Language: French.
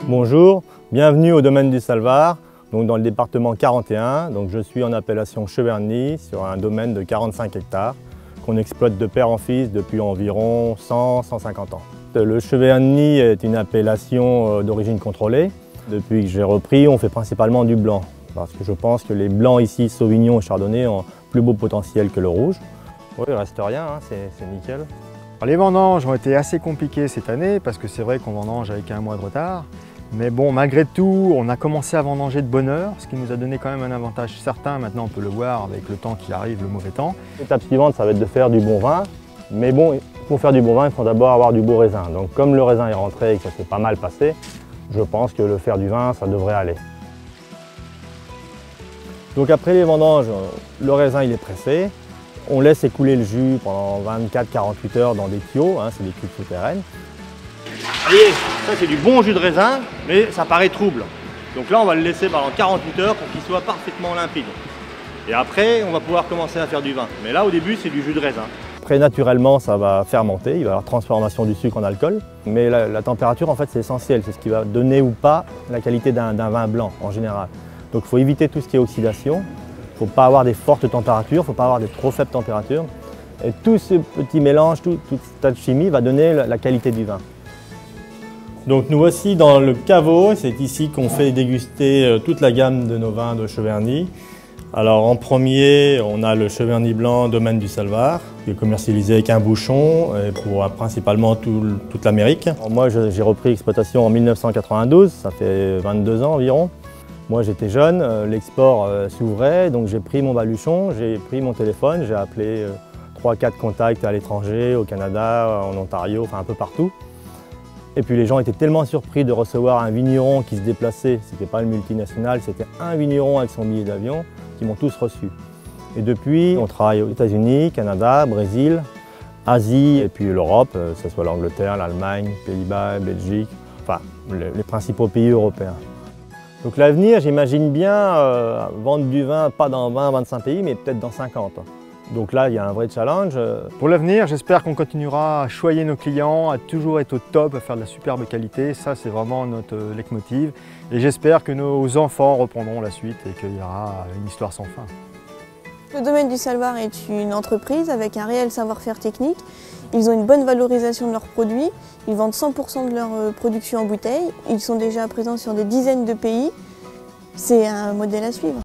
Bonjour, bienvenue au domaine du Salvar, donc dans le département 41. Donc je suis en appellation Cheverny sur un domaine de 45 hectares qu'on exploite de père en fils depuis environ 100-150 ans. Le Cheverny est une appellation d'origine contrôlée. Depuis que j'ai repris, on fait principalement du blanc parce que je pense que les blancs ici, Sauvignon et Chardonnay, ont plus beau potentiel que le rouge. Oui, il ne reste rien, hein, c'est nickel. Alors, les vendanges ont été assez compliquées cette année parce que c'est vrai qu'on vendange avec un mois de retard. Mais bon, malgré tout, on a commencé à vendanger de bonne heure, ce qui nous a donné quand même un avantage certain. Maintenant, on peut le voir avec le temps qui arrive, le mauvais temps. L'étape suivante, ça va être de faire du bon vin. Mais bon, pour faire du bon vin, il faut d'abord avoir du beau raisin. Donc comme le raisin est rentré et que ça s'est pas mal passé, je pense que le faire du vin, ça devrait aller. Donc après les vendanges, le raisin il est pressé. On laisse écouler le jus pendant 24-48 heures dans des tuyaux, hein, c'est des cuves souterraines. Vous voyez, ça c'est du bon jus de raisin, mais ça paraît trouble. Donc là on va le laisser pendant 48 heures pour qu'il soit parfaitement limpide. Et après on va pouvoir commencer à faire du vin. Mais là au début c'est du jus de raisin. Après naturellement ça va fermenter, il va y avoir transformation du sucre en alcool. Mais la température en fait c'est essentiel, c'est ce qui va donner ou pas la qualité d'un vin blanc en général. Donc il faut éviter tout ce qui est oxydation. Il ne faut pas avoir des fortes températures, il ne faut pas avoir des trop faibles températures. Et tout ce petit mélange, tout ce tas de chimie va donner la qualité du vin. Donc nous voici dans le caveau, c'est ici qu'on fait déguster toute la gamme de nos vins de Cheverny. Alors en premier, on a le Cheverny blanc domaine du Salvar, qui est commercialisé avec un bouchon et pour principalement toute l'Amérique. Moi j'ai repris l'exploitation en 1992, ça fait 22 ans environ. Moi j'étais jeune, l'export s'ouvrait, donc j'ai pris mon baluchon, j'ai pris mon téléphone, j'ai appelé 3-4 contacts à l'étranger, au Canada, en Ontario, enfin un peu partout. Et puis les gens étaient tellement surpris de recevoir un vigneron qui se déplaçait, c'était pas le multinational, c'était un vigneron avec son billet d'avion, qui m'ont tous reçu. Et depuis, on travaille aux États-Unis, Canada, Brésil, Asie et puis l'Europe, que ce soit l'Angleterre, l'Allemagne, Pays-Bas, Belgique, enfin les principaux pays européens. Donc l'avenir, j'imagine bien vendre du vin, pas dans 20-25 pays, mais peut-être dans 50. Donc là, il y a un vrai challenge. Pour l'avenir, j'espère qu'on continuera à choyer nos clients, à toujours être au top, à faire de la superbe qualité. Ça, c'est vraiment notre leitmotiv. Et j'espère que nos enfants reprendront la suite et qu'il y aura une histoire sans fin. Le domaine du Salvar est une entreprise avec un réel savoir-faire technique. Ils ont une bonne valorisation de leurs produits. Ils vendent 100% de leur production en bouteille. Ils sont déjà présents sur des dizaines de pays. C'est un modèle à suivre.